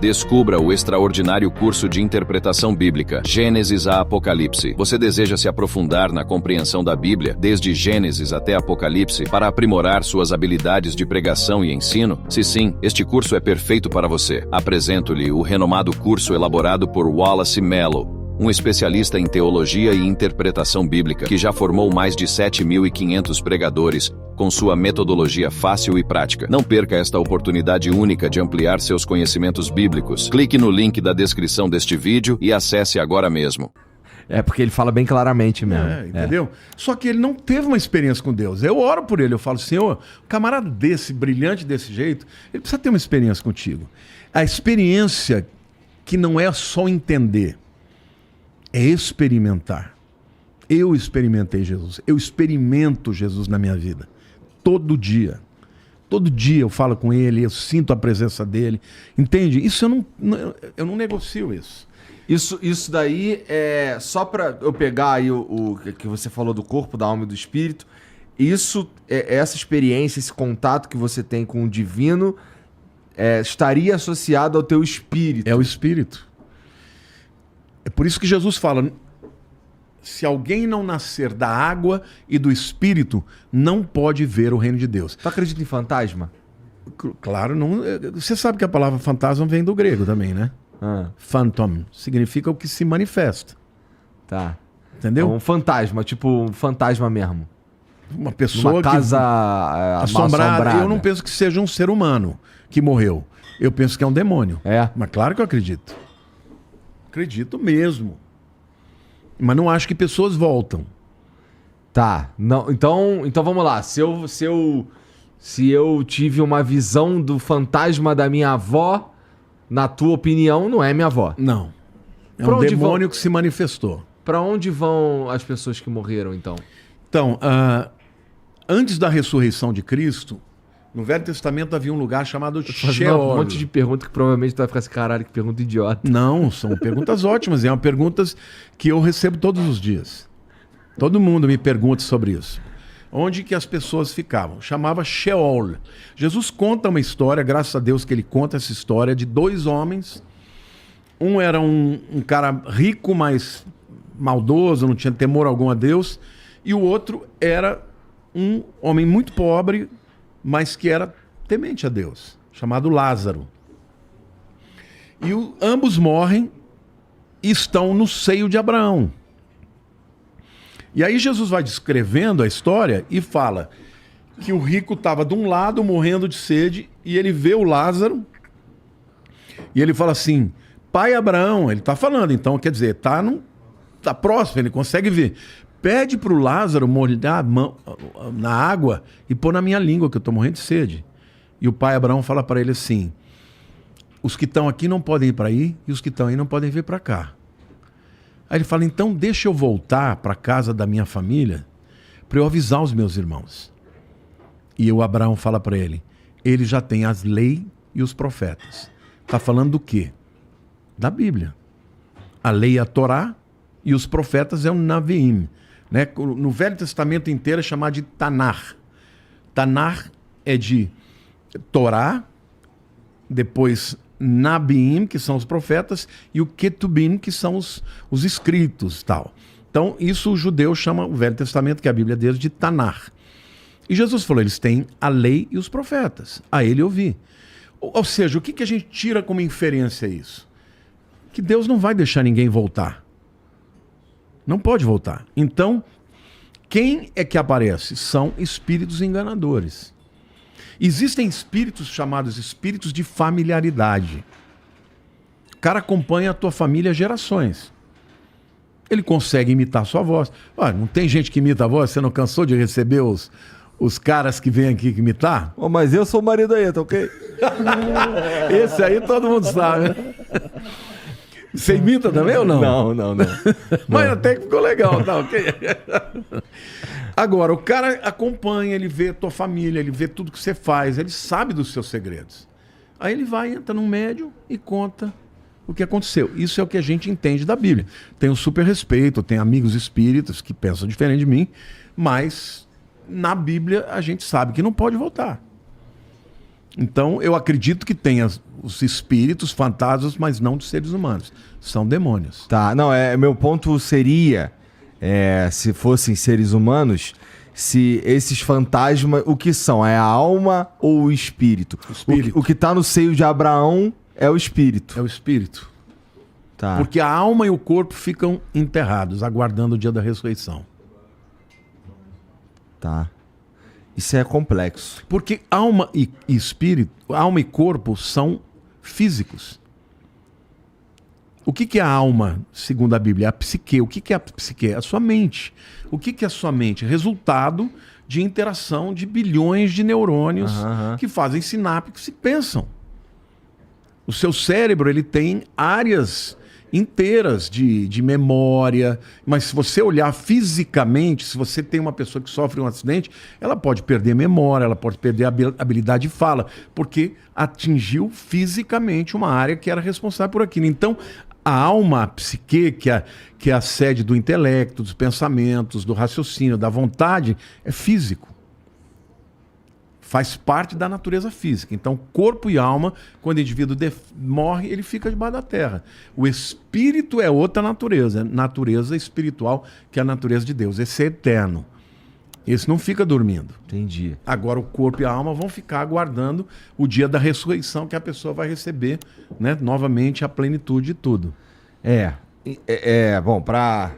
Descubra o extraordinário curso de interpretação bíblica, Gênesis a Apocalipse. Você deseja se aprofundar na compreensão da Bíblia, desde Gênesis até Apocalipse, para aprimorar suas habilidades de pregação e ensino? Se sim, este curso é perfeito para você. Apresento-lhe o renomado curso elaborado por Wallace Mello, um especialista em teologia e interpretação bíblica, que já formou mais de 7.500 pregadores, com sua metodologia fácil e prática. Não perca esta oportunidade única de ampliar seus conhecimentos bíblicos. Clique no link da descrição deste vídeo e acesse agora mesmo. É porque ele fala bem claramente mesmo. Entendeu? Só que ele não teve uma experiência com Deus. Eu oro por ele, eu falo, Senhor, um camarada desse, brilhante desse jeito, ele precisa ter uma experiência contigo. A experiência que não é só entender, é experimentar. Eu experimentei Jesus. Eu experimento Jesus na minha vida. Todo dia. Todo dia eu falo com ele, eu sinto a presença dele. Entende? Isso eu não negocio isso. Isso daí é só para eu pegar aí o que você falou do corpo, da alma e do espírito. Isso, essa experiência, esse contato que você tem com o divino, estaria associado ao teu espírito. É o espírito. É por isso que Jesus fala, se alguém não nascer da água e do espírito, não pode ver o reino de Deus. Tu acredita em fantasma? Claro, não. Você sabe que a palavra fantasma vem do grego também, né? Phantom significa o que se manifesta. Tá. Entendeu? É um fantasma, tipo um fantasma mesmo. Uma pessoa uma casa assombrada. Eu não penso que seja um ser humano que morreu. Eu penso que é um demônio. Mas claro que eu acredito. Acredito mesmo. Mas não acho que pessoas voltam. Tá. Não, então vamos lá. Se eu tive uma visão do fantasma da minha avó, na tua opinião, não é minha avó? Não. É um demônio que se manifestou. Para onde vão as pessoas que morreram, então? Então, antes da ressurreição de Cristo, no Velho Testamento havia um lugar chamado Sheol. Um monte de perguntas que provavelmente tu vai ficar assim, caralho, que pergunta idiota. Não, são perguntas ótimas. É uma perguntas que eu recebo todos os dias. Todo mundo me pergunta sobre isso. Onde que as pessoas ficavam? Chamava Sheol. Jesus conta uma história, graças a Deus que ele conta essa história, de dois homens. Um era um cara rico, mas maldoso, não tinha temor algum a Deus. E o outro era um homem muito pobre, mas que era temente a Deus, chamado Lázaro. E ambos morrem e estão no seio de Abraão. E aí Jesus vai descrevendo a história e fala que o rico estava de um lado morrendo de sede e ele vê o Lázaro e ele fala assim, pai Abraão, ele está falando, então quer dizer, tá próximo, ele consegue ver. Pede para o Lázaro molhar a mão na água e pôr na minha língua, que eu estou morrendo de sede. E o pai Abraão fala para ele assim, os que estão aqui não podem ir para aí e os que estão aí não podem vir para cá. Aí ele fala, então deixa eu voltar para a casa da minha família para eu avisar os meus irmãos. E o Abraão fala para ele, ele já tem as leis e os profetas. Está falando do quê? Da Bíblia. A lei é a Torá e os profetas é o Naviim. Né? No Velho Testamento inteiro é chamado de Tanar. Tanar é de Torá, depois Nabiim, que são os profetas, e o Ketubim, que são os escritos. Tal. Então, isso o judeu chama o Velho Testamento, que é a Bíblia deles, de Tanar. E Jesus falou, eles têm a lei e os profetas. A ele ouvir. Ou seja, o que a gente tira como inferência isso? Que Deus não vai deixar ninguém voltar. Não pode voltar. Então, quem é que aparece? São espíritos enganadores. Existem espíritos chamados espíritos de familiaridade. O cara acompanha a tua família há gerações. Ele consegue imitar a sua voz. Não tem gente que imita a voz? Você não cansou de receber os caras que vêm aqui imitar? Mas eu sou o marido aí, tá ok? Esse aí todo mundo sabe. Você imita também ou não? Não. Mas até que ficou legal, tá ok? Agora, o cara acompanha, ele vê a tua família, ele vê tudo que você faz, ele sabe dos seus segredos. Aí ele vai, entra num médium e conta o que aconteceu. Isso é o que a gente entende da Bíblia. Tenho super respeito, tenho amigos espíritas que pensam diferente de mim, mas na Bíblia a gente sabe que não pode voltar. Então, eu acredito que tenha os espíritos, fantasmas, mas não de seres humanos. São demônios. Tá, não, meu ponto seria, se fossem seres humanos, se esses fantasmas, o que são? É a alma ou o espírito? O espírito. O que tá no seio de Abraão é o espírito. É o espírito. Tá. Porque a alma e o corpo ficam enterrados, aguardando o dia da ressurreição. Tá. Isso é complexo. Porque alma e espírito, alma e corpo são físicos. O que é a alma, segundo a Bíblia? É a psique. O que é a psique? É a sua mente. O que é a sua mente? Resultado de interação de bilhões de neurônios que fazem sinapses e pensam. O seu cérebro, ele tem áreas inteiras de memória, mas se você olhar fisicamente, se você tem uma pessoa que sofre um acidente, ela pode perder memória, ela pode perder a habilidade de fala, porque atingiu fisicamente uma área que era responsável por aquilo. Então, a alma, a psique, que é a sede do intelecto, dos pensamentos, do raciocínio, da vontade, é físico. Faz parte da natureza física. Então, corpo e alma, quando o indivíduo morre, ele fica debaixo da terra. O espírito é outra natureza, natureza espiritual, que é a natureza de Deus. Esse é eterno. Esse não fica dormindo. Entendi. Agora, o corpo e a alma vão ficar aguardando o dia da ressurreição, que a pessoa vai receber, né, novamente a plenitude de tudo. Bom, pra